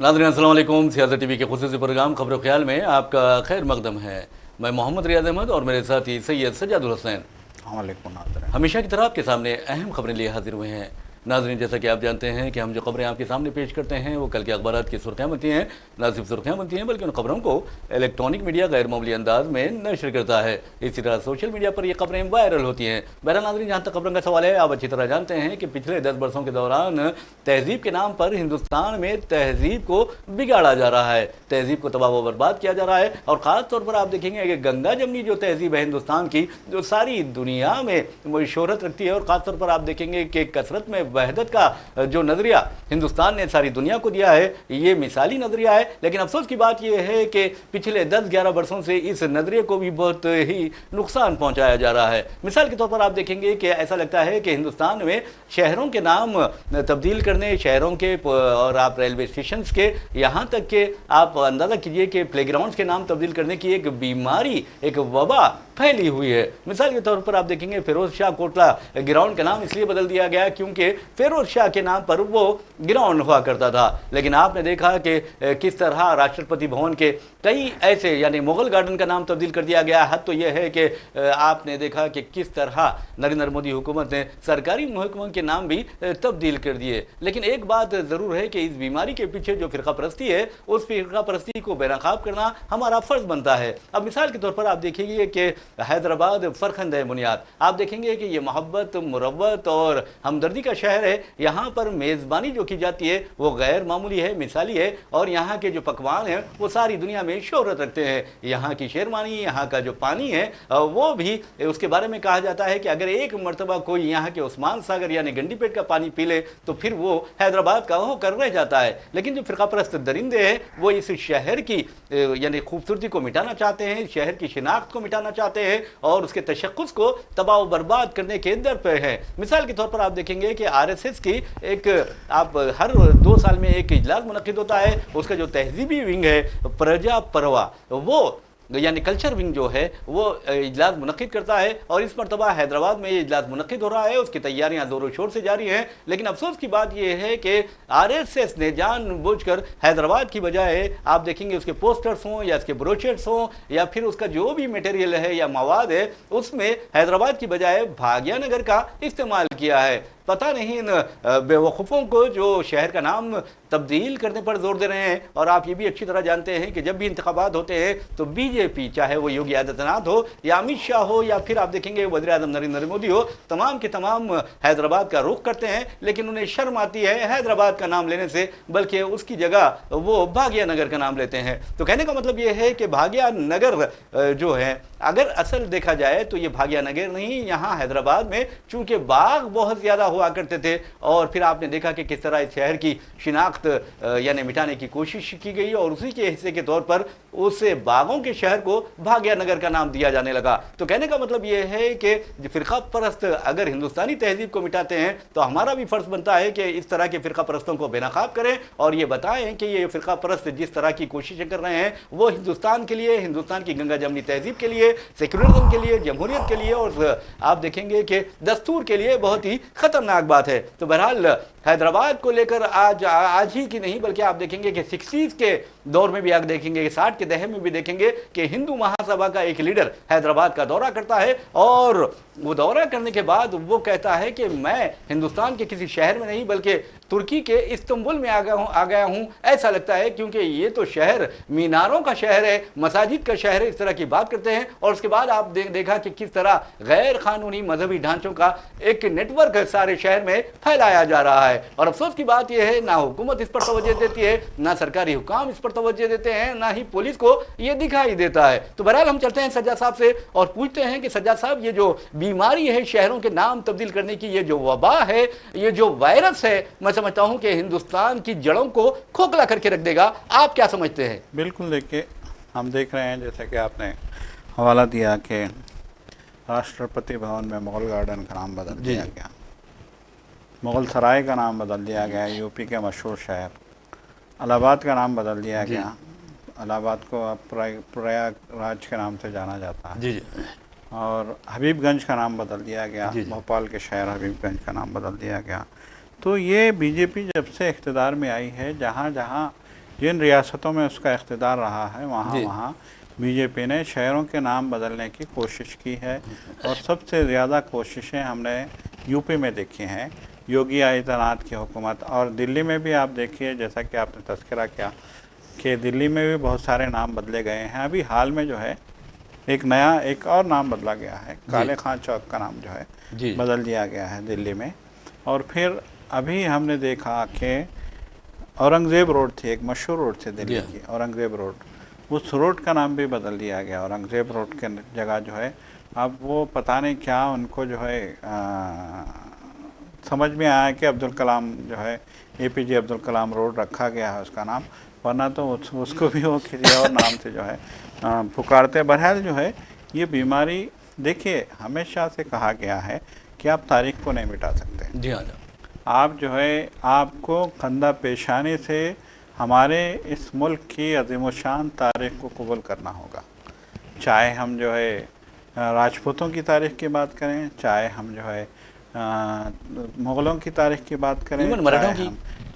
नाज़रीन अस्सलाम वालेकुम। सियासत टीवी के खुसूसी प्रोग्राम खबर ख्याल में आपका खैर मकदम है। मैं मोहम्मद रियाज अहमद और मेरे साथी सैयद सज्जादुल हुसैन हमेशा की तरह आपके सामने अहम खबरें लिए हाजिर हुए हैं। नाज़रीन, जैसा कि आप जानते हैं कि हम जो खबरें आपके सामने पेश करते हैं वो कल के अखबारात की सुर्खियाँ बनती हैं। न सिर्फ सुर्खियाँ बनती हैं बल्कि उन खबरों को इलेक्ट्रॉनिक मीडिया गैर मामूली अंदाज में नशर करता है। इसी तरह सोशल मीडिया पर ये खबरें वायरल होती हैं। बहरहाल नाज़रीन, जहाँ तक खबरों का सवाल है, आप अच्छी तरह जानते हैं कि पिछले 10 वर्षों के दौरान तहजीब के नाम पर हिंदुस्तान में तहजीब को बिगाड़ा जा रहा है, तहजीब को तबाह व बर्बाद किया जा रहा है। और ख़ास तौर पर आप देखेंगे कि गंगा जमनी जो तहजीब है हिंदुस्तान की, जो सारी दुनिया में शोहरत रखती है, और ख़ास तौर पर आप देखेंगे कि कसरत में वहदत का जो नज़रिया हिंदुस्तान ने सारी दुनिया को दिया है, ये मिसाली नज़रिया है। लेकिन अफसोस की बात यह है कि पिछले 10-11 वर्षों से इस नज़रिए को भी बहुत ही नुकसान पहुंचाया जा रहा है। मिसाल के तौर पर आप देखेंगे कि ऐसा लगता है कि हिंदुस्तान में शहरों के नाम तब्दील करने, शहरों के और आप रेलवे स्टेशन के, यहाँ तक कि आप अंदाज़ा कीजिए कि प्लेग्राउंड्स के नाम तब्दील करने की एक बीमारी, एक वबा फैली हुई है। मिसाल के तौर पर आप देखेंगे फिरोज शाह कोटला ग्राउंड का नाम इसलिए बदल दिया गया क्योंकि फिरोज शाह के नाम पर वो ग्राउंड हुआ करता था। लेकिन आपने देखा कि किस तरह राष्ट्रपति भवन के कई ऐसे, यानी मुगल गार्डन का नाम तब्दील कर दिया गया। हद तो यह है कि आपने देखा कि किस तरह नरेंद्र मोदी हुकूमत ने सरकारी महकमों के नाम भी तब्दील कर दिए। लेकिन एक बात ज़रूर है कि इस बीमारी के पीछे जो फ़िरका परस्ती है, उस फ़िरका परस्ती को बेनकाब करना हमारा फ़र्ज़ बनता है। अब मिसाल के तौर पर आप देखिए कि हैदराबाद फ़रखंद बुनियाद, आप देखेंगे कि ये मोहब्बत, मुरव्वत और हमदर्दी का शहर है। यहाँ पर मेज़बानी जो की जाती है वो गैर मामूली है, मिसाली है, और यहाँ के जो पकवान हैं वो सारी दुनिया में शोहरत रखते हैं। यहाँ की शेरवानी, यहाँ का जो पानी है वो भी, उसके बारे में कहा जाता है कि अगर एक मरतबा कोई यहाँ के उस्मान सागर यानी गंडीपेट का पानी पी ले तो फिर वो हैदराबाद का होकर रह जाता है। लेकिन जो फ़िरका परस्त दरिंदे हैं वो इस शहर की यानी खूबसूरती को मिटाना चाहते हैं, शहर की शिनाख्त को मिटाना चाहते हैं और उसके तशक्कुस को तबाह व बर्बाद करने के दर पर है। मिसाल के तौर पर आप देखेंगे कि आरएसएस की एक, आप हर 2 साल में एक इजलास मुनक्किद होता है, उसका जो तहजीबी विंग है प्रजा परवा, वो यानी कल्चर विंग जो है वो इजलास मुनक्किद करता है। और इस मरतबा हैदराबाद में ये इजलास मुनक्किद हो रहा है, उसकी तैयारियां ज़ोरों शोर से जारी हैं। लेकिन अफसोस की बात यह है कि आरएसएस ने जानबूझकर हैदराबाद की बजाय, आप देखेंगे उसके पोस्टर्स हों या उसके ब्रोशर्स हों या फिर उसका जो भी मटेरियल है या मवाद है, उसमें हैदराबाद की बजाय भाग्यनगर का इस्तेमाल किया है। पता नहीं इन बेवकूफ़ों को जो शहर का नाम तब्दील करने पर जोर दे रहे हैं। और आप ये भी अच्छी तरह जानते हैं कि जब भी इंतखाबात होते हैं तो बीजेपी, चाहे वो योगी आदित्यनाथ हो या अमित शाह हो या फिर आप देखेंगे वज़ीर आज़म नरेंद्र मोदी हो, तमाम के तमाम हैदराबाद का रुख करते हैं। लेकिन उन्हें शर्म आती है हैदराबाद का नाम लेने से, बल्कि उसकी जगह वो भाग्यनगर का नाम लेते हैं। तो कहने का मतलब ये है कि भाग्यनगर जो है, अगर असल देखा जाए तो ये भाग्यनगर नहीं, यहाँ हैदराबाद में चूँकि बाग बहुत ज़्यादा हुआ करते थे और फिर आपने देखा कि किस तरह इस शहर की शिनाख्त यानी मिटाने की कोशिश की गई और उसी के हिस्से के तौर पर उस बागों के शहर को भाग्यनगर का नाम दिया जाने लगा। तो कहने का मतलब यह है कि फ़िरका परस्त अगर हिंदुस्तानी तहजीब को मिटाते हैं तो हमारा भी फ़र्ज़ बनता है कि इस तरह के फ़िरका परस्तों को बेनकाब करें और ये बताएं कि ये फ़िरका परस्त जिस तरह की कोशिशें कर रहे हैं वो हिंदुस्तान के लिए, हिंदुस्तान की गंगा जमनी तहजीब के लिए, सेक्युलरिज्म के लिए, जमहूरियत के लिए और आप देखेंगे कि दस्तूर के लिए बहुत ही खतरनाक बात है। तो बहरहाल हैदराबाद को लेकर आज ही की नहीं बल्कि आप देखेंगे कि 60s के दौर में भी आप देखेंगे, 60 के दहर में भी देखेंगे कि हिंदू महासभा का एक लीडर हैदराबाद का दौरा करता है और वो दौरा करने के बाद वो कहता है कि मैं हिंदुस्तान के किसी शहर में नहीं बल्कि तुर्की के इस्तांबुल में आ गया हूँ। ऐसा लगता है क्योंकि ये तो शहर मीनारों का शहर है, मसाजिद का शहर है, इस तरह की बात करते हैं। और उसके बाद आप देखा कि किस तरह गैर कानूनी मजहबी ढांचों का एक नेटवर्क सारे शहर में फैलाया जा रहा है। और अफसोस की बात यह है, ना हुकूमत इस पर तवज्जो देती है, ना सरकारी हुकाम इस पर तवज्जो देते हैं, ना ही पुलिस को ये दिखाई देता है। तो बहरहाल हम चलते हैं सज्जाद साहब से और पूछते हैं कि सज्जाद साहब, ये जो बीमारी है शहरों के नाम तब्दील करने की, ये जो वबा है, ये जो वायरस है, मैं समझता हूं कि हिंदुस्तान की जड़ों को खोखला करके रख देगा। आप क्या समझते हैं? बिल्कुल, देखिए हम देख रहे हैं जैसे कि आपने हवाला दिया कि राष्ट्रपति भवन में मुगल गार्डन का नाम बदल दिया गया, मुगल सराय का नाम बदल दिया गया, यूपी के मशहूर शहर इलाहाबाद का नाम बदल दिया गया। इलाहाबाद को अब प्रयागराज के नाम से जाना जाता है। जी। और हबीबगंज का नाम बदल दिया गया, भोपाल के शहर हबीबगंज का नाम बदल दिया गया। तो ये बीजेपी जब से इख्तिदार में आई है, जहाँ जहाँ जिन रियासतों में उसका इख्तिदार रहा है वहाँ बीजेपी ने शहरों के नाम बदलने की कोशिश की है। और सबसे ज़्यादा कोशिशें हमने यूपी में देखी हैं, योगी आदित्यनाथ की हुकूमत। और दिल्ली में भी आप देखिए, जैसा कि आपने तज़किरा किया कि दिल्ली में भी बहुत सारे नाम बदले गए हैं। अभी हाल में जो है एक और नाम बदला गया है, काले खां चौक का नाम जो है बदल दिया गया है दिल्ली में। और फिर अभी हमने देखा कि औरंगज़ेब रोड थी, एक मशहूर रोड थी दिल्ली की, औरंगज़ेब रोड, उस रोड का नाम भी बदल दिया गया। औरंगज़ेब रोड के जगह जो है अब वो पता नहीं क्या उनको जो है समझ में आया कि अब्दुल कलाम जो है APJ अब्दुल कलाम रोड रखा गया है उसका नाम, वरना तो उसको भी वो किसी और नाम से जो है पुकारते। बहरहाल जो है ये बीमारी, देखिए हमेशा से कहा गया है कि आप तारीख को नहीं मिटा सकते। जी हाँ, आप जो है आपको कंधा पेशानी से हमारे इस मुल्क की अज़ीमुशान तारीख़ को कबूल करना होगा। चाहे हम जो है राजपूतों की तारीख़ की बात करें, चाहे हम जो है मुग़लों की तारीख़ की बात करें,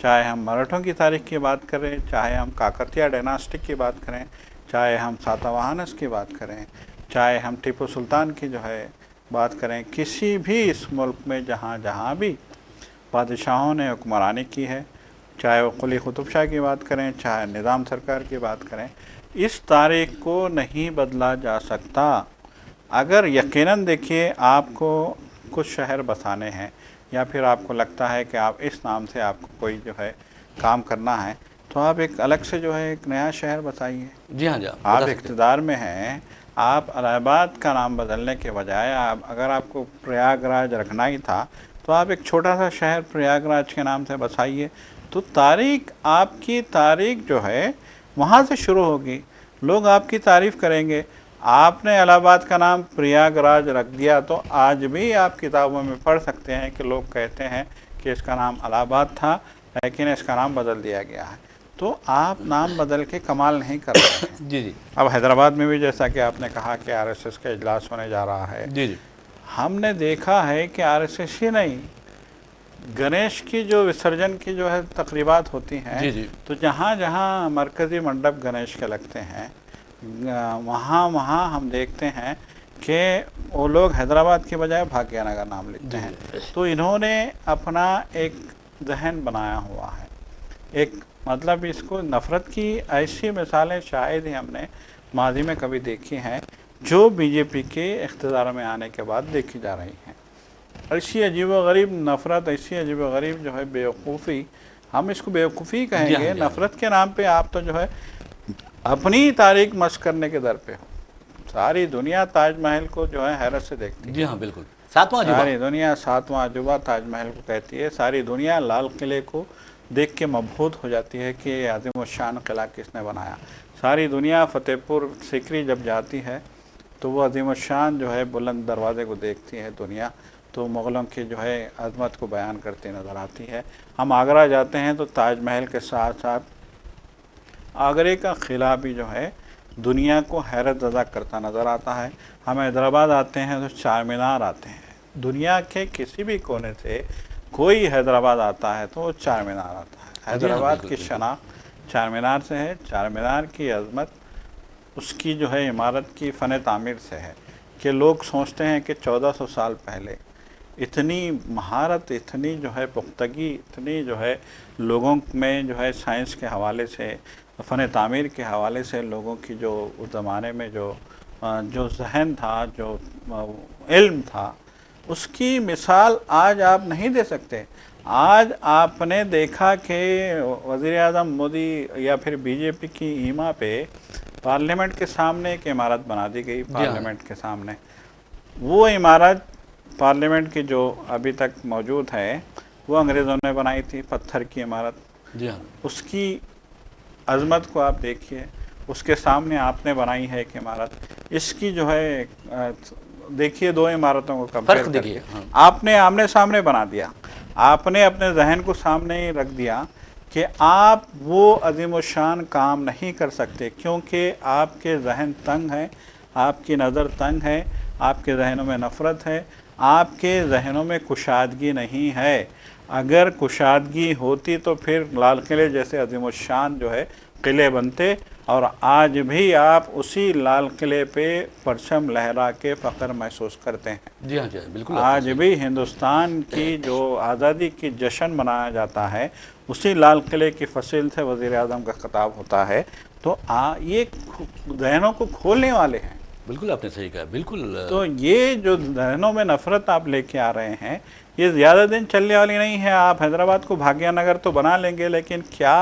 चाहे हम मराठों की तारीख़ की बात करें, चाहे हम काकतिया डायनास्टिक की बात करें, चाहे हम सातवाहनस की बात करें, चाहे हम टीपू सुल्तान की जो है बात करें, किसी भी इस मुल्क में जहाँ भी बादशाहों ने हुक्मरानी की है, चाहे वो कुली कुतुब शाह की बात करें, चाहे निज़ाम सरकार की बात करें, इस तारीख़ को नहीं बदला जा सकता। अगर यकीनन देखिए आपको कुछ शहर बसाने हैं या फिर आपको लगता है कि आप इस नाम से आपको कोई जो है काम करना है, तो आप एक अलग से जो है एक नया शहर बसाइए। जी हाँ, आप इक़्तिदार में हैं, आप इलाहाबाद का नाम बदलने के बजाय अगर आपको प्रयागराज रखना ही था तो आप एक छोटा सा शहर प्रयागराज के नाम से बसाइए। तो आपकी तारीख जो है वहाँ से शुरू होगी, लोग आपकी तारीफ़ करेंगे। आपने इलाहाबाद का नाम प्रयागराज रख दिया तो आज भी आप किताबों में पढ़ सकते हैं कि लोग कहते हैं कि इसका नाम इलाहाबाद था लेकिन इसका नाम बदल दिया गया है। तो आप नाम बदल के कमाल नहीं कर रहे हैं। जी। अब हैदराबाद में भी जैसा कि आपने कहा कि RSS का इजलास होने जा रहा है। जी। हमने देखा है कि RSS ही नहीं, गणेश की जो विसर्जन की जो है तकरीबात होती हैं, तो जहाँ जहाँ मरकज़ी मंडप गणेश के लगते हैं वहाँ हम देखते हैं कि वो लोग हैदराबाद के बजाय भाग्यनगर नाम लिखते हैं। तो इन्होंने अपना एक जहन बनाया हुआ है, एक मतलब इसको नफ़रत की ऐसी मिसालें शायद ही हमने माजी में कभी देखी हैं जो BJP के इख्तिदार में आने के बाद देखी जा रही हैं। ऐसी अजीब व गरीब नफ़रत, ऐसी अजीब व गरीब जो है बेवकूफ़ी, हम इसको बेवकूफ़ी कहेंगे। नफ़रत के नाम पे आप तो जो है अपनी तारीख मस्क करने के दर पे हो। सारी दुनिया ताजमहल को जो है हैरत से देखती है। जी हाँ, बिल्कुल। सारी दुनिया सातवां अजूबा ताजमहल को कहती है। सारी दुनिया लाल किले को देख के मबहूत हो जाती है कि अज़ीमुश्शान किला किसने बनाया। सारी दुनिया फतेहपुर सीकरी जब जाती है तो वो अज़ीमुश्शान जो है बुलंद दरवाज़े को देखती है दुनिया, तो मुग़लों की जो है अज़मत को बयान करती नज़र आती है। हम आगरा जाते हैं तो ताजमहल के साथ साथ आगरे का किला भी जो है दुनिया को हैरत ज़दा करता नज़र आता है। हम हैदराबाद आते हैं तो चार मीनार आते हैं। दुनिया के किसी भी कोने से कोई हैदराबाद आता है तो वो चार मीनार आता है। हैदराबाद की शनाख्त चार मीनार से है। चार मीनार की अज़मत उसकी जो है इमारत की फ़न तामीर से है कि लोग सोचते हैं कि 1400 साल पहले इतनी महारत, इतनी जो है पुख्तगी, इतनी जो है लोगों में जो है साइंस के हवाले से, फ़न तामीर के हवाले से लोगों की जो उस ज़माने में जो जहन था, जो इल्म था, उसकी मिसाल आज आप नहीं दे सकते। आज आपने देखा कि वज़ीर-ए-आज़म मोदी या फिर BJP की ईमा पे पार्लियामेंट के सामने एक इमारत बना दी गई। पार्लियामेंट के सामने वो इमारत पार्लियामेंट की जो अभी तक मौजूद है वो अंग्रेज़ों ने बनाई थी, पत्थर की इमारत। जी हाँ। उसकी अज़मत को आप देखिए, उसके सामने आपने बनाई है एक इमारत। इसकी जो है देखिए, दो इमारतों को कंपेयर करके आपने आमने सामने बना दिया। आपने अपने जहन को सामने ही रख दिया कि आप वो अज़ीमुश्शान काम नहीं कर सकते क्योंकि आपके जहन तंग है, आपकी नज़र तंग है, आपके जहनों में नफ़रत है, आपके जहनों में कुशादगी नहीं है। अगर कुशादगी होती तो फिर लाल किले जैसे अज़ीमुश्शान जो है किले बनते और आज भी आप उसी लाल किले पे परचम लहरा के फ़ख्र महसूस करते हैं। जी हाँ, बिल्कुल। आज भी हिंदुस्तान की जो आज़ादी की जश्न मनाया जाता है उसी लाल किले की फसील से वज़ीर आज़म का खिताब होता है। तो ये जहनों को खोलने वाले हैं। बिल्कुल आपने सही कहा, बिल्कुल। तो ये जो जहनों में नफ़रत आप लेके आ रहे हैं ये ज़्यादा दिन चलने वाली नहीं है। आप हैदराबाद को भाग्यनगर तो बना लेंगे, लेकिन क्या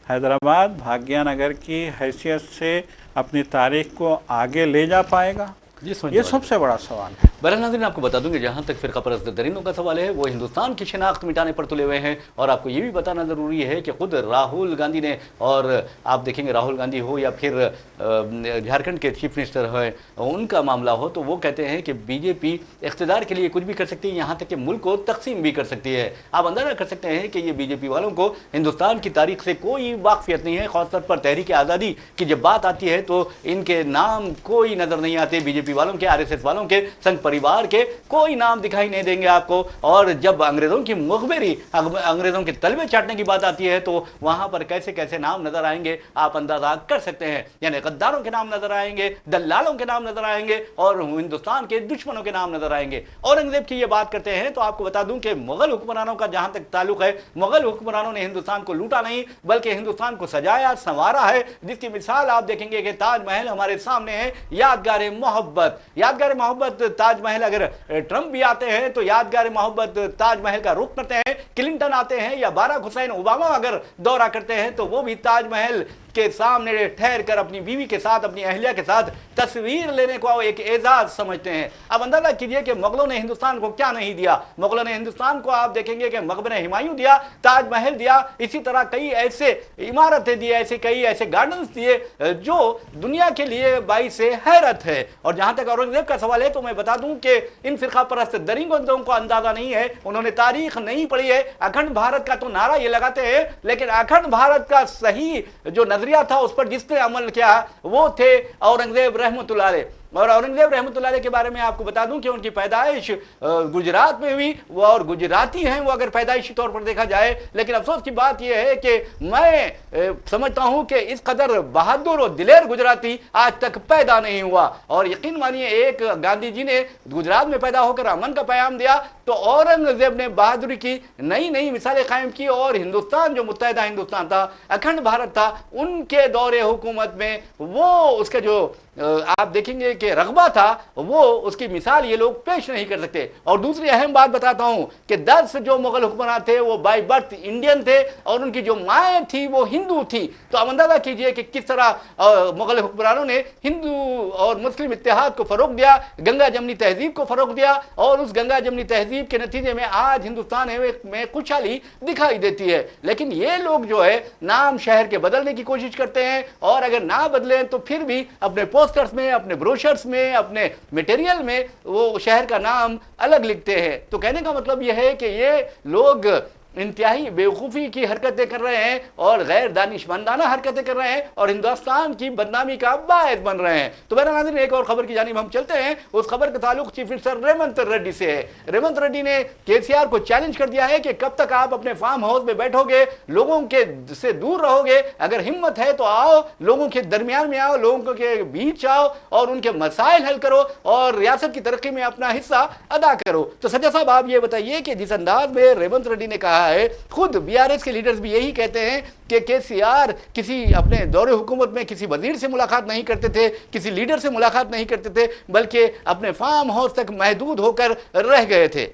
हैदराबाद भाग्यनगर की हैसियत से अपनी तारीख को आगे ले जा पाएगा? ये सबसे बड़ा सवाल है। बहरहाल नाज़रीन, आपको बता दूं कि जहाँ तक फ़िरका परस्त दरिंदों का सवाल है वो हिंदुस्तान की शिनाख्त मिटाने पर तुले हुए हैं। और आपको ये भी बताना ज़रूरी है कि खुद राहुल गांधी ने, और आप देखेंगे राहुल गांधी हो या फिर झारखंड के चीफ मिनिस्टर हैं, उनका मामला हो, तो वो कहते हैं कि बीजेपी इक़्तिदार के लिए कुछ भी कर सकती है, यहाँ तक कि मुल्क को तकसीम भी कर सकती है। आप अंदाज़ा कर सकते हैं कि ये बीजेपी वालों को हिंदुस्तान की तारीख से कोई वाकफियत नहीं है। ख़ासतौर पर तहरीक आज़ादी की जब बात आती है तो इनके नाम कोई नज़र नहीं आते। बीजेपी वालों के, आरएसएस वालों के, संघ परिवार के कोई नाम दिखाई नहीं देंगे आपको। और जब अंग्रेजों की मुखबिरी, अंग्रेजों के तलवे चाटने की बात आती है तो वहां पर कैसे कैसे नाम नजर आएंगे आप अंदाजा कर सकते हैं। यानी गद्दारों के नाम नजर आएंगे, दलालों के नाम नजर आएंगे और हिंदुस्तान के दुश्मनों के नाम नजर आएंगे। औरंगजेब की ये बात करते हैं तो आपको बता दूं कि मुगल हुक्मरानों का जहां तक ताल्लुक है, मुगल हुक्मरानों ने हिंदुस्तान को लूटा नहीं बल्कि हिंदुस्तान को सजाया संवारा है, जिसकी मिसाल आप देखेंगे कि ताजमहल हमारे सामने है। यादगार मोहब्बत, यादगार मोहब्बत ताजमहल, अगर ट्रंप भी आते हैं तो यादगार मोहब्बत ताजमहल का रुख करते हैं। क्लिंटन आते हैं या बाराक हुसैन ओबामा अगर दौरा करते हैं तो वो भी ताजमहल के सामने ठहर कर अपनी बीवी के साथ, अपनी अहलिया के साथ तस्वीर लेने को एक एजाज समझते हैं। अब अंदाजा कीजिए कि मुगलों ने हिंदुस्तान को क्या नहीं दिया। मुगलों ने हिंदुस्तान को आप देखेंगे कि मकबरे हुमायूं दिया, ताजमहल दिया, इसी तरह कई ऐसे इमारतें दी, ऐसे कई ऐसे गार्डन्स दिए जो दुनिया के लिए बाइस हैरत है। और जहां तक औरंगजेब का सवाल है तो मैं बता दूं कि इन फिरका परस्त दरिंदों को अंदाजा नहीं है, उन्होंने तारीख नहीं पढ़ी है। अखंड भारत का तो नारा ये लगाते हैं, लेकिन अखंड भारत का सही जो नजरिया था उस पर जिसने अमल किया वो थे औरंगजेब रहमतुल्लाह अलैह। और औरंगजेब रहमतुल्लाह अलैह के बारे में आपको बता दूं कि उनकी पैदाइश गुजरात में हुई, वो और गुजराती हैं वो अगर पैदाइशी तौर पर देखा जाए। लेकिन अफसोस की बात यह है कि मैं समझता हूं कि इस कदर बहादुर और दिलेर गुजराती आज तक पैदा नहीं हुआ। और यकीन मानिए, एक गांधी जी ने गुजरात में पैदा होकर अमन का पैगाम दिया तो औरंगजेब ने बहादुरी की नई नई मिसालें कायम की। और हिंदुस्तान जो मुत्तहिदा हिंदुस्तान था, अखंड भारत था, उनके दौरे हुकूमत में वो उसके जो आप देखेंगे कि रगबा था वो उसकी मिसाल ये लोग पेश नहीं कर सकते। और दूसरी अहम बात बताता हूं कि 10 जो मुगल हुक्मरान थे वो बाय बर्थ इंडियन थे और उनकी जो माएँ थी वो हिंदू थी। तो अब अंदाजा कीजिए कि किस तरह मुगल हुक्मरानों ने हिंदू और मुस्लिम इत्तेहाद को फरोग दिया, गंगा जमनी तहजीब को फरोग दिया। और उस गंगा जमनी तहजीब के नतीजे में आज हिंदुस्तान में खुशहाली दिखाई देती है। लेकिन ये लोग जो है नाम शहर के बदलने की कोशिश करते हैं, और अगर ना बदलें तो फिर भी अपने पोस्टर्स में, अपने ब्रोशर्स में, अपने मटेरियल में वो शहर का नाम अलग लिखते हैं। तो कहने का मतलब यह है कि ये लोग इंतहाई बेवकूफ़ी की हरकतें कर रहे हैं और गैर दानिशमंदाना हरकतें कर रहे हैं और हिंदुस्तान की बदनामी का बायस बन रहे हैं। तो मेरा नाज़रीन, एक और खबर की जानिब हम चलते हैं। उस खबर का ताल्लुक चीफ मिनिस्टर रेवंत रेड्डी से है। रेवंत रेड्डी ने केसीआर को चैलेंज कर दिया है कि कब तक आप अपने फार्म हाउस में बैठोगे, लोगों के से दूर रहोगे। अगर हिम्मत है तो आओ, लोगों के दरमियान में आओ, लोगों के बीच आओ और उनके मसाइल हल करो और रियासत की तरक्की में अपना हिस्सा अदा करो। तो सज्जा साहब, आप ये बताइए कि जिस अंदाज में रेवंत रेड्डी ने कहा है, खुद बीआरएस के लीडर्स भी यही कहते हैं कि केसीआर किसी अपने दौरे हुकूमत में किसी वजीर से मुलाकात नहीं करते थे, किसी लीडर से मुलाकात नहीं करते थे, बल्कि अपने फार्म हाउस तक महदूद होकर रह गए थे।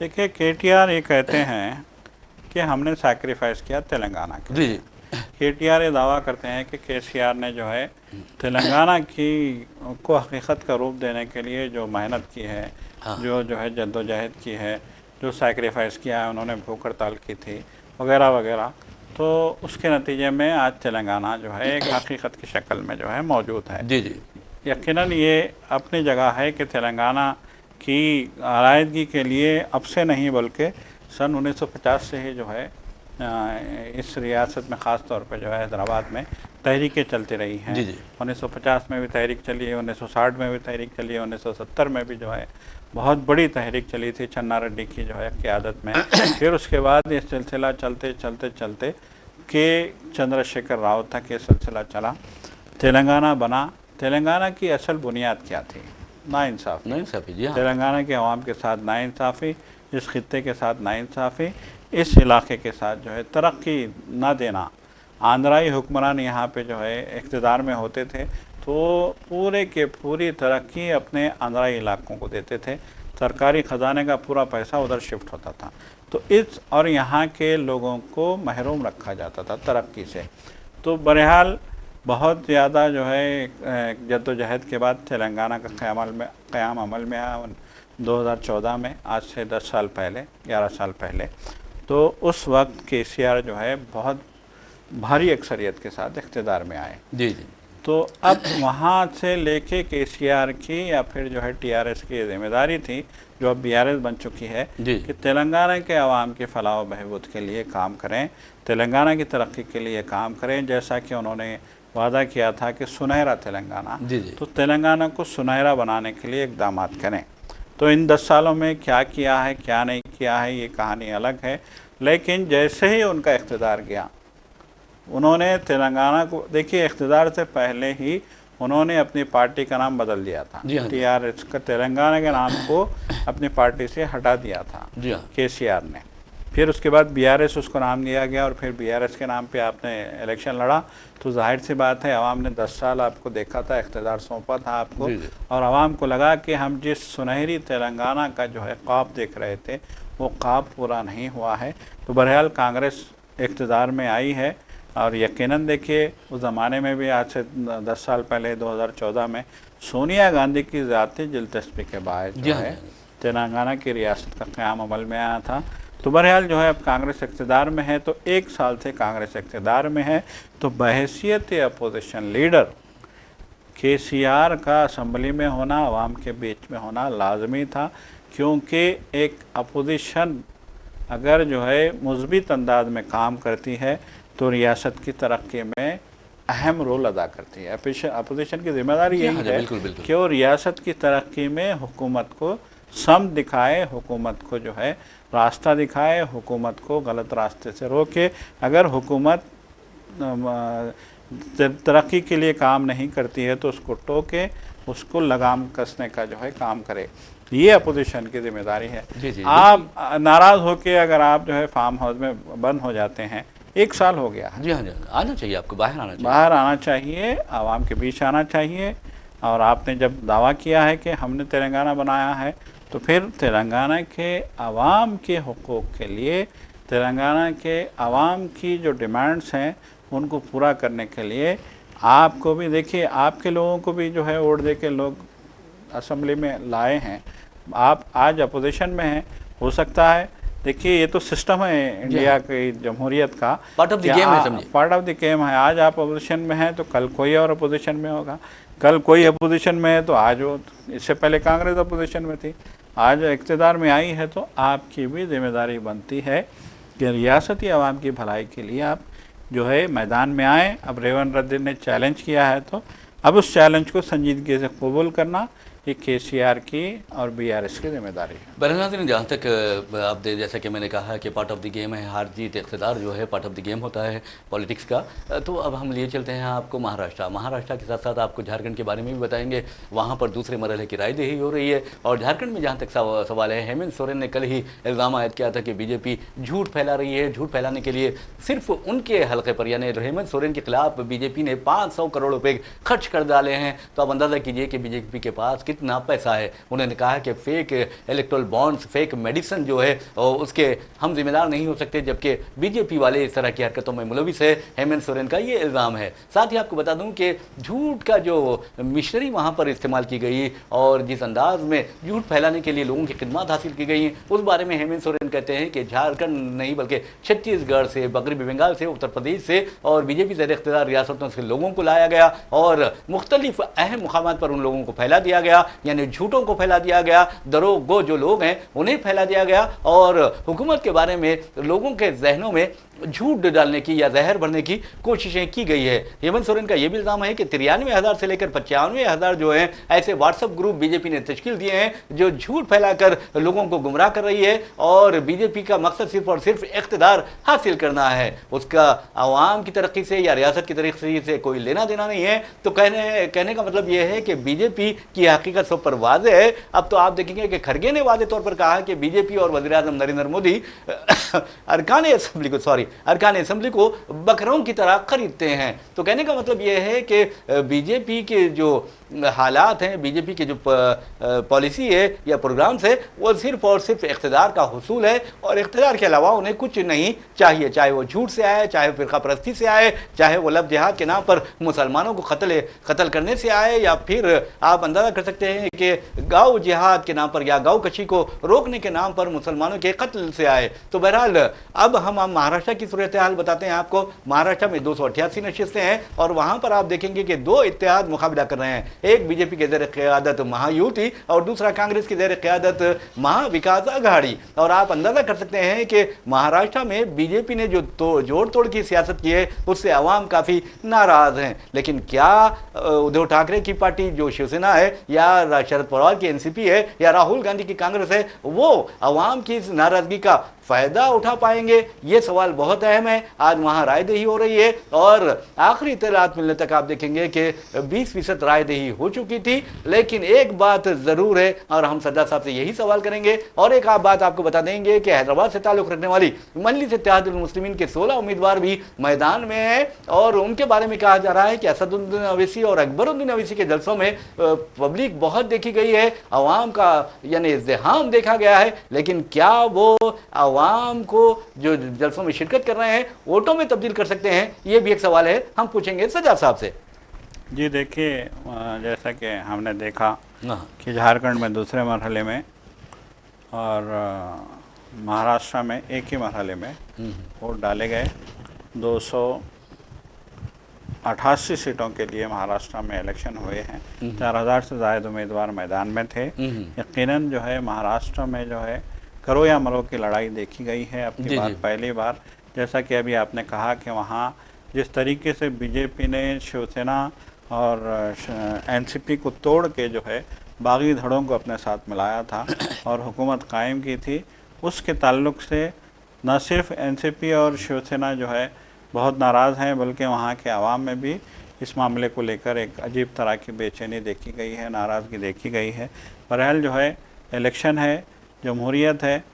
देखिए, केटीआर ये कहते हैं कि हमने सैक्रिफाइस किया तेलंगाना के लिए। केटीआर ये दावा करते हैं कि केसीआर ने जो है तेलंगाना की को हकीकत का रूप देने के लिए जो मेहनत की है, जो है जद्दोजहद की है, जो सैक्रिफाइस किया है, उन्होंने भूख हड़ताल की थी वगैरह वगैरह, तो उसके नतीजे में आज तेलंगाना जो है एक हकीकत की शक्ल में जो है मौजूद है। जी जी, यकीनन ये अपनी जगह है कि तेलंगाना की आलायदगी के लिए अब से नहीं बल्कि सन 1950 से ही जो है इस रियासत में ख़ास तौर पर जो है हैदराबाद में तहरीकें चलती रही हैं। 1950 में भी तहरीक चली है, 1960 में भी तहरीक चली है, 1970 में भी जो है बहुत बड़ी तहरीक चली थी चन्ना रेड्डी की जो है क़यादत में। फिर उसके बाद ये सिलसिला चलते चलते चलते के चंद्रशेखर राव तक ये सिलसिला चला, तेलंगाना बना। तेलंगाना की असल बुनियाद क्या थी? नाइंसाफ़ी। जी हाँ। तेलंगाना के अवाम के साथ नाइंसाफ़ी, इस खित्ते के साथ नाइंसाफ़ी, इस इलाके के साथ जो है तरक्की ना देना। आंध्राई हुक्मरान यहाँ पे जो है इक़्तिदार में होते थे तो पूरे के पूरी तरक्की अपने आंध्राई इलाकों को देते थे, सरकारी ख़जाने का पूरा पैसा उधर शिफ्ट होता था। तो इस और यहाँ के लोगों को महरूम रखा जाता था तरक्की से। तो बहरहाल बहुत ज़्यादा जो है जद्दोजहद के बाद तेलंगाना का क़याम अमल में आया 2014 में, आज से 10 साल पहले, 11 साल पहले। तो उस वक्त केसीआर जो है बहुत भारी अक्सरियत के साथ इक़्तिदार में आए। जी जी। तो अब वहाँ से लेके केसीआर की या फिर जो है टीआरएस की जिम्मेदारी थी, जो अब बीआरएस बन चुकी है, कि तेलंगाना के अवाम के फलाह व बहबूद के लिए काम करें, तेलंगाना की तरक्की के लिए काम करें। जैसा कि उन्होंने वादा किया था कि सुनहरा तेलंगाना, तो तेलंगाना को सुनहरा बनाने के लिए इक़दाम करें। तो इन 10 सालों में क्या किया है क्या नहीं किया है ये कहानी अलग है, लेकिन जैसे ही उनका इक़्तिदार गया उन्होंने तेलंगाना को, देखिए इक़्तिदार से पहले ही उन्होंने अपनी पार्टी का नाम बदल दिया था। टीआरएस का तेलंगाना के नाम को अपनी पार्टी से हटा दिया था केसीआर ने। फिर उसके बाद बीआरएस उसको नाम दिया गया और फिर बीआरएस के नाम पे आपने इलेक्शन लड़ा। तो जाहिर सी बात है आवाम ने 10 साल आपको देखा था, इक़्तिदार सौंपा था आपको, और आवाम को लगा कि हम जिस सुनहरी तेलंगाना का जो है ख्वाब देख रहे थे वो ख्वाब पूरा नहीं हुआ है। तो बहरहाल कांग्रेस इक़्तिदार में आई है और यकीनन देखिए उस ज़माने में भी आज से 10 साल पहले 2014 में सोनिया गांधी की ज़ाती दिलचस्पी के बाद जो है तेलंगाना की रियासत का क़याम अमल में आया था। तो बहरहाल जो है अब कांग्रेस इक़्तिदार में है, तो 1 साल से कांग्रेस इक़्तिदार में है, तो बहैसियत अपोजिशन लीडर केसीआर का असम्बली में होना, आवाम के बीच में होना लाजमी था, क्योंकि एक अपोजिशन अगर जो है मुस्बित अंदाज में काम करती है तो रियासत की तरक्की में अहम रोल अदा करती है। अपोजिशन की जिम्मेदारी यही है कि वो रियासत की तरक्की में हुकूमत को सम दिखाए, हुकूमत को जो है रास्ता दिखाए, हुकूमत को गलत रास्ते से रोके। अगर हुकूमत तरक्की के लिए काम नहीं करती है तो उसको टोके, उसको लगाम कसने का जो है काम करे। ये अपोजिशन की जिम्मेदारी है। आप नाराज़ होके अगर आप जो है फार्म हाउस में बंद हो जाते हैं, 1 साल हो गया। जी हाँ, आना चाहिए आपको, बाहर आना चाहिए, आवाम के बीच आना चाहिए। और आपने जब दावा किया है कि हमने तेलंगाना बनाया है, तो फिर तेलंगाना के आवाम के हुकूक़ के लिए, तेलंगाना के आवाम की जो डिमांड्स हैं उनको पूरा करने के लिए आपको भी, देखिए आपके लोगों को भी जो है वोट दे के लोग असम्बली में लाए हैं। आप आज अपोजिशन में हैं, हो सकता है, देखिए ये तो सिस्टम है इंडिया की जमहूरियत का, पार्ट ऑफ द गेम है, समझिए पार्ट ऑफ द गेम है। आज आप अपोजिशन में हैं तो कल कोई और अपोजिशन में होगा, कल कोई अपोजिशन में है तो आज वो, इससे पहले कांग्रेस अपोजिशन में थी, आज इक़्तिदार में आई है। तो आपकी भी जिम्मेदारी बनती है कि रियासती आवाम की भलाई के लिए आप जो है मैदान में आएँ। अब रेवंत रेड्डी ने चैलेंज किया है तो अब उस चैलेंज को संजीदगी से कबूल करना ये केसीआर की और बीआरएस की जिम्मेदारी है। बहरहाल जहाँ तक आप जैसा कि मैंने कहा कि पार्ट ऑफ द गेम है, हार जीत इक़्तिदार जो है पार्ट ऑफ द गेम होता है पॉलिटिक्स का। तो अब हम लिए चलते हैं आपको महाराष्ट्र के साथ साथ आपको झारखंड के बारे में भी बताएंगे। वहाँ पर दूसरे मरहले की रायदही हो रही है। और झारखंड में जहाँ तक सवाल है, हेमंत सोरेन ने कल ही इल्ज़ाम आयद किया था कि बीजेपी झूठ फैला रही है। झूठ फैलाने के लिए सिर्फ उनके हल्के पर यानी हेमंत सोरेन के खिलाफ बीजेपी ने 500 करोड़ रुपये खर्च कर डाले हैं। तो अब अंदाज़ा कीजिए कि बीजेपी के पास कितना पैसा है। उन्होंने कहा कि fake electoral bonds, fake medicine जो है और उसके हम जिम्मेदार नहीं हो सकते, जबकि बीजेपी वाले इस तरह की हरकतों में मुलविस है। हेमंत सोरेन का ये इल्ज़ाम है। साथ ही आपको बता दूं कि झूठ का जो मिशनरी वहाँ पर इस्तेमाल की गई और जिस अंदाज में झूठ फैलाने के लिए लोगों की खिदमत हासिल की गई उस बारे में हेमंत सोरेन कहते हैं कि झारखंड नहीं बल्कि छत्तीसगढ़ से, मगरबी बंगाल से, उत्तर प्रदेश से और बीजेपी ज़ेर इख्तियार रियासतों से लोगों को लाया गया और मुख्तलिफ अहम मुकामात पर उन लोगों को फैला दिया गया गया, यानी झूठों को फैला दिया गया, दरोगो जो लोग हैं उन्हें फैला दिया गया और हुकूमत के बारे में लोगों के जहनों में झूठ डालने की या जहर भरने की कोशिशें की गई है। हेमंत सोरेन का यह भी इल्जाम है कि 93,000 से लेकर 95,000 जो है ऐसे व्हाट्सएप ग्रुप बीजेपी ने तश्कील दिए हैं जो झूठ फैलाकर लोगों को गुमराह कर रही है और बीजेपी का मकसद सिर्फ और सिर्फ इख्तिदार हासिल करना है, उसका आवाम की तरक्की से या रियासत की तरक्की से कोई लेना देना नहीं है। तो कहने का मतलब यह है कि बीजेपी की हकीकत सब पर वाज़ेह है। अब तो आप देखेंगे कि खड़गे ने वाज़ेह तौर पर कहा कि बीजेपी और वज़ीर आज़म नरेंद्र मोदी अरकान असेंबली को बकरों की तरह खरीदते हैं। तो कहने का मतलब यह है कि बीजेपी के जो हालात हैं, बीजेपी की जो पॉलिसी है या प्रोग्राम्स है, वो सिर्फ और सिर्फ इख्तिदार का हुसूल है और इख्तिदार के अलावा उन्हें कुछ नहीं चाहिए, चाहे वो झूठ से आए, चाहे फिरका परस्ती से आए, चाहे वो लब जिहाद के नाम पर मुसलमानों को कत्ल करने से आए, या फिर आप अंदाजा कर सकते हैं कि गाँव जिहाद के नाम पर या गाँव कशी को रोकने के नाम पर मुसलमानों के कत्ल से आए। तो बहरहाल अब हम महाराष्ट्र की सूरत हाल बताते हैं आपको। महाराष्ट्र में 288 नशिस्तें हैं और वहां पर आप देखेंगे कि दो इत्तेहाद मुकाबला कर रहे हैं, एक बीजेपी के ज़ेर क़यादत महायुति और दूसरा कांग्रेस की ज़ेर क़यादत महाविकास अघाड़ी। और आप अंदाजा कर सकते हैं कि महाराष्ट्र में बीजेपी ने जो जोड़ तोड़ की सियासत की है उससे अवाम काफ़ी नाराज़ हैं। लेकिन क्या उद्धव ठाकरे की पार्टी जो शिवसेना है या शरद पवार की एनसीपी है या राहुल गांधी की कांग्रेस है वो अवाम की इस नाराज़गी का फ़ायदा उठा पाएंगे? ये सवाल बहुत अहम है। आज वहाँ रायदही हो रही है और आखिरी इत्तलात मिलने तक आप देखेंगे कि 20% रायदही हो चुकी थी। लेकिन एक बात ज़रूर है और हम सज्जाद साहब से यही सवाल करेंगे और एक आप बात आपको बता देंगे कि हैदराबाद से ताल्लुक़ रखने वाली मजलिस इत्तेहादुल मुस्लिमीन के 16 उम्मीदवार भी मैदान में हैं और उनके बारे में कहा जा रहा है कि असदुद्दीन अवैसी और अकबरुद्दीन अवैसी के जलसों में पब्लिक बहुत देखी गई है, अवाम का यानी इज़्दिहाम देखा गया है। लेकिन क्या वो आम को जो जलसों में शिरकत कर रहे हैं वोटों में तब्दील कर सकते हैं? ये भी एक सवाल है, हम पूछेंगे सज्जाद साहब से। जी देखिए, जैसा कि हमने देखा कि झारखंड में दूसरे मरहले में और महाराष्ट्र में एक ही मरहले में वोट डाले गए। 288 सीटों के लिए महाराष्ट्र में इलेक्शन हुए हैं। 4,000 से ज़्यादा उम्मीदवार मैदान में थे। यकीनन जो है महाराष्ट्र में जो है करो या मरो की लड़ाई देखी गई है अब की बार, पहली बार। जैसा कि अभी आपने कहा कि वहाँ जिस तरीके से बीजेपी ने शिवसेना और एनसीपी को तोड़ के जो है बागी धड़ों को अपने साथ मिलाया था और हुकूमत कायम की थी, उसके ताल्लुक़ से न सिर्फ एनसीपी और शिवसेना जो है बहुत नाराज़ हैं बल्कि वहाँ के आवाम में भी इस मामले को लेकर एक अजीब तरह की बेचैनी देखी गई है, नाराज़गी देखी गई है। बहरहाल जो है इलेक्शन है, जमहूरियत है,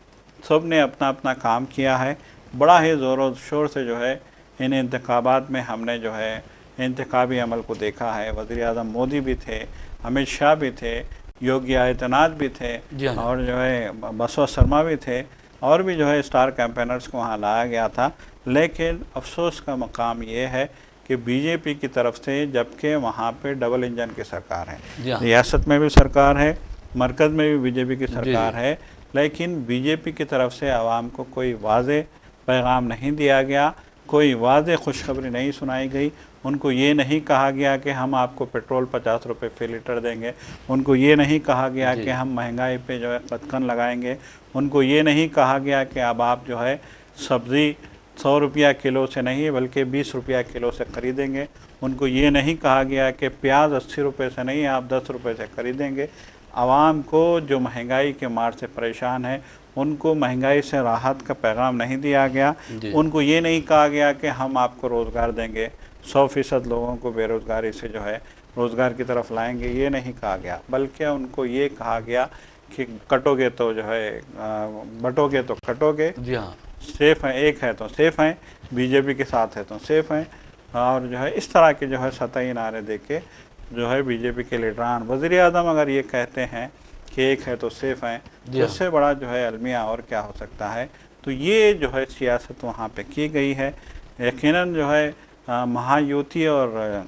सब ने अपना अपना काम किया है। बड़ा ही ज़ोर शोर से जो है इन इंतखाबात में हमने जो है इंतखाबी अमल को देखा है। वज़ीर आज़म मोदी भी थे, अमित शाह भी थे, योगी आदित्यनाथ भी थे और जो है बसवा शर्मा भी थे और भी जो है स्टार कैंपेनर्स को वहाँ लाया गया था। लेकिन अफसोस का मकाम ये है कि बीजेपी की तरफ से, जबकि वहाँ पे डबल इंजन की सरकार है, रियासत में भी सरकार है, मरकज़ में भी बीजेपी की सरकार है, लेकिन बीजेपी की तरफ से आवाम को कोई वाज़ेह पैगाम नहीं दिया गया, कोई वाज़ेह खुशखबरी नहीं सुनाई गई। उनको ये नहीं कहा गया कि हम आपको पेट्रोल 50 रुपये फ़ी लीटर देंगे, उनको ये नहीं कहा गया कि हम महंगाई पे जो है कटकन लगाएंगे, उनको ये नहीं कहा गया कि अब आप जो है सब्ज़ी 100 रुपया किलो से नहीं बल्कि 20 रुपया किलो से ख़रीदेंगे, उनको ये नहीं कहा गया कि प्याज 80 रुपये से नहीं आप 10 रुपये से ख़रीदेंगे। आवाम को जो महंगाई के मार से परेशान है उनको महंगाई से राहत का पैगाम नहीं दिया गया। उनको ये नहीं कहा गया कि हम आपको रोज़गार देंगे, 100% लोगों को बेरोज़गारी से जो है रोज़गार की तरफ लाएंगे, ये नहीं कहा गया, बल्कि उनको ये कहा गया कि कटोगे तो जो है बटोगे तो कटोगे, सेफ़ हैं, एक है तो सेफ़ हैं, बीजेपी के साथ है तो सेफ़ हैं। और जो है इस तरह के जो है सतही नारे दे के जो है बीजेपी के लीडरान, वज़ीर आज़म अगर ये कहते हैं कि एक है तो सेफ़ हैं, इससे बड़ा जो है अलमिया और क्या हो सकता है। तो ये जो है सियासत वहाँ पे की गई है। यकीनन जो है महायुति और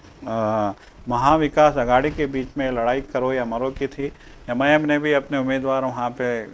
महाविकास अघाड़ी के बीच में लड़ाई करो या मरो की थी। एमआईएम ने भी अपने उम्मीदवार वहाँ पे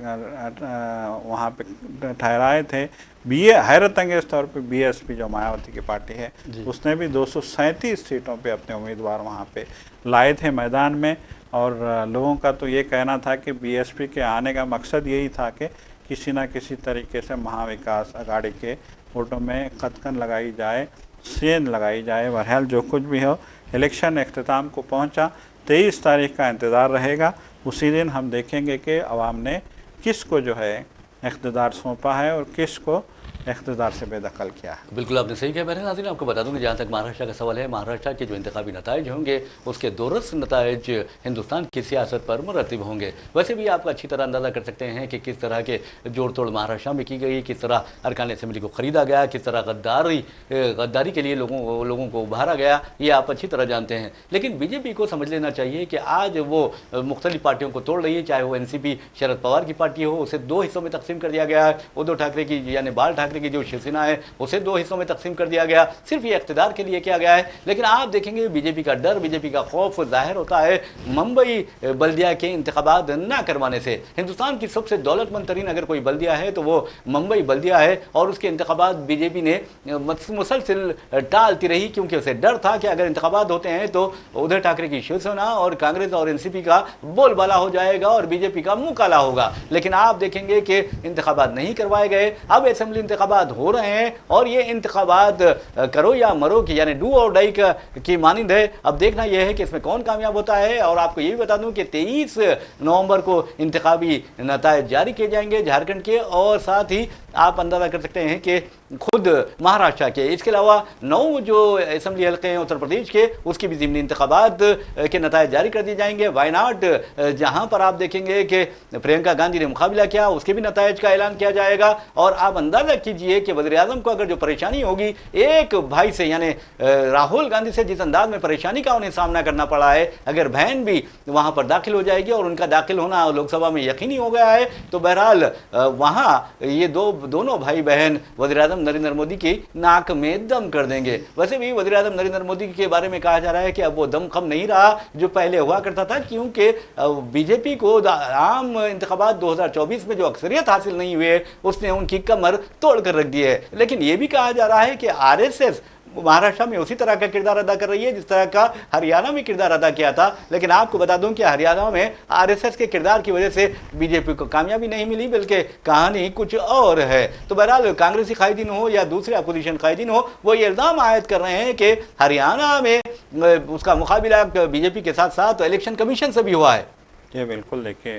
ठहराए थे। हैरत अंगेज़ तौर पे बीएसपी जो मायावती की पार्टी है उसने भी 237 सीटों पे अपने उम्मीदवार वहाँ पे लाए थे मैदान में और लोगों का तो ये कहना था कि बीएसपी के आने का मकसद यही था कि किसी न किसी तरीके से महाविकास अघाड़ी के वोटों में कतकन लगाई जाए, सेंध लगाई जाए। बहरहाल जो कुछ भी हो, इलेक्शन अख्ताम को पहुंचा। 23 तारीख का इंतज़ार रहेगा। उसी दिन हम देखेंगे कि अवाम ने किस को जो है इख्तिदार सौंपा है और किस को इख्तिदार से बेदखल किया है। बिल्कुल आपने सही कहा। बहरहाल नाज़रीन, आपको बता दूं कि जहाँ तक महाराष्ट्र का सवाल है, महाराष्ट्र के जो इंतखाबी नताइज होंगे उसके दोरस नताइज हिंदुस्तान की सियासत पर मुरतब होंगे। वैसे भी आप अच्छी तरह अंदाज़ा कर सकते हैं कि किस तरह के जोड़ तोड़ महाराष्ट्र में की गई, किस तरह अरकान असम्बली को ख़रीदा गया, किस तरह गद्दारी के लिए लोगों को उभारा गया, ये आप अच्छी तरह जानते हैं। लेकिन बीजेपी को समझ लेना चाहिए कि आज वो मुख्तलिफ पार्टियों को तोड़ रही है, चाहे वो एनसीपी शरद पवार की पार्टी हो, उसे 2 हिस्सों में तकसीम कर दिया गया है। उद्धव ठाकरे की यानी बाल ठाकरे की जो शिवसेना है उसे 2 हिस्सों में तकसीम कर दिया गया, सिर्फ ये इख्तिदार के लिए किया गया है। लेकिन आप देखेंगे बीजेपी का डर, बीजेपी का खौफ जाहिर होता है मुंबई बल्दिया के इंतखाबात ना करवाने से। हिंदुस्तान की सबसे दौलतमंद तरीन अगर कोई बल्दिया है तो वो मुंबई बल्दिया है, और उसके इंतखाबात बीजेपी ने मुसलसिल टालती रही, क्योंकि उसे डर था कि अगर इंतखाबात होते हैं तो उद्धव ठाकरे की शिवसेना और कांग्रेस और एनसीपी का बोलबाला हो जाएगा और बीजेपी का मुंह काला होगा। लेकिन आप देखेंगे कि इंतखाबात नहीं करवाए गए, अब असेंबली इंतखाबात हो रहे हैं और ये इंतखाबात करो या मरो की यानी डू और डाई की मानिंद है। अब देखना यह है कि इसमें कौन कामयाब होता है। और आपको ये भी बता दूं कि 23 नवंबर को इंतखाबी नताइज जारी किए जाएंगे झारखंड के, और साथ ही आप अंदाजा कर सकते हैं कि खुद महाराष्ट्र के, इसके अलावा 9 जो असेंबली हल्के हैं उत्तर प्रदेश के, उसकी भी ज़िमनी इंतखाबात के नताइज जारी कर दिए जाएंगे। वायनाड जहां पर आप देखेंगे कि प्रियंका गांधी ने मुकाबला किया, उसके भी नताइज का ऐलान किया जाएगा। और आप अंदाजा कीजिए कि वज़ीर आज़म को अगर जो परेशानी होगी एक भाई से यानी राहुल गांधी से, जिस अंदाज में परेशानी का उन्हें सामना करना पड़ा है, अगर बहन भी वहां पर दाखिल हो जाएगी और उनका दाखिल होना लोकसभा में यकीनी हो गया है, तो बहरहाल वहां ये दोनों भाई बहन वज़ीर आज़म नरेंद्र मोदी की नाक में दम कर देंगे। वैसे भी वज़ीर आज़म नरेंद्र मोदी के बारे में कहा जा रहा है कि अब वो दम खम नहीं रहा जो पहले हुआ करता था, क्योंकि बीजेपी को आम इंतखाबात 2024 में जो अक्सरियत हासिल नहीं हुई है उसने उनकी कमर तोड़ कर रख दी है। लेकिन ये भी कहा जा रहा है कि आरएसएस महाराष्ट्र में उसी तरह का किरदार अदा कर रही है जिस तरह का हरियाणा में किरदार अदा किया था। लेकिन आपको बता दूं कि हरियाणा में आरएसएस के किरदार की वजह से बीजेपी को कामयाबी नहीं मिली, बल्कि कहानी कुछ और है। तो बहरहाल कांग्रेसी कायदीन हो या दूसरे अपोजिशन कायदीन हो, वो ये इल्ज़ाम आयद कर रहे हैं कि हरियाणा में उसका मुकाबला बीजेपी के साथ साथ इलेक्शन कमीशन से भी हुआ है। ये बिल्कुल देखिए,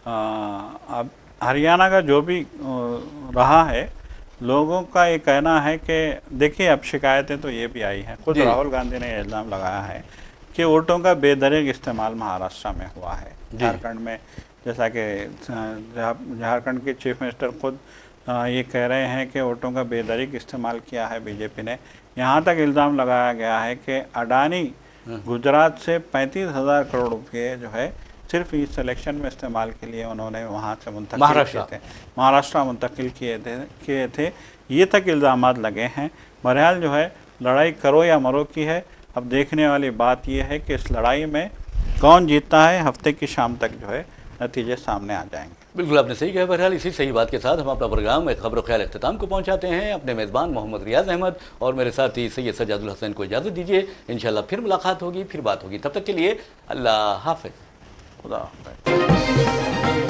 अब हरियाणा का जो भी रहा है, लोगों का ये कहना है कि देखिए अब शिकायतें तो ये भी आई हैं, खुद राहुल गांधी ने इल्ज़ाम लगाया है कि वोटों का बेदरीग इस्तेमाल महाराष्ट्र में हुआ है। झारखंड में जैसा कि झारखंड के चीफ मिनिस्टर खुद ये कह रहे हैं कि वोटों का बेदरीग इस्तेमाल किया है बीजेपी ने। यहाँ तक इल्ज़ाम लगाया गया है कि अडानी गुजरात से 35,000 करोड़ रुपये जो है सिर्फ इस इलेक्शन में इस्तेमाल के लिए उन्होंने वहाँ से महाराष्ट्र मुंतकिल किए थे। ये तक इल्ज़ाम लगे हैं। बहरहाल जो है लड़ाई करो या मरो की है। अब देखने वाली बात यह है कि इस लड़ाई में कौन जीतता है। हफ्ते की शाम तक जो है नतीजे सामने आ जाएंगे। बिल्कुल आपने सही कहा। बहरहाल इसी सही बात के साथ हम अपना प्रोग्राम खबर ख्याल अख्ताम को पहुंचाते हैं। अपने मेज़बान मोहम्मद रियाज अहमद और मेरे साथी सैयद सज्जादुल हसन को इजाज़त दीजिए। इंशाल्लाह फिर मुलाकात होगी, फिर बात होगी। तब तक के लिए अल्लाह हाफ़िज़। खुदा हाफ़िज़।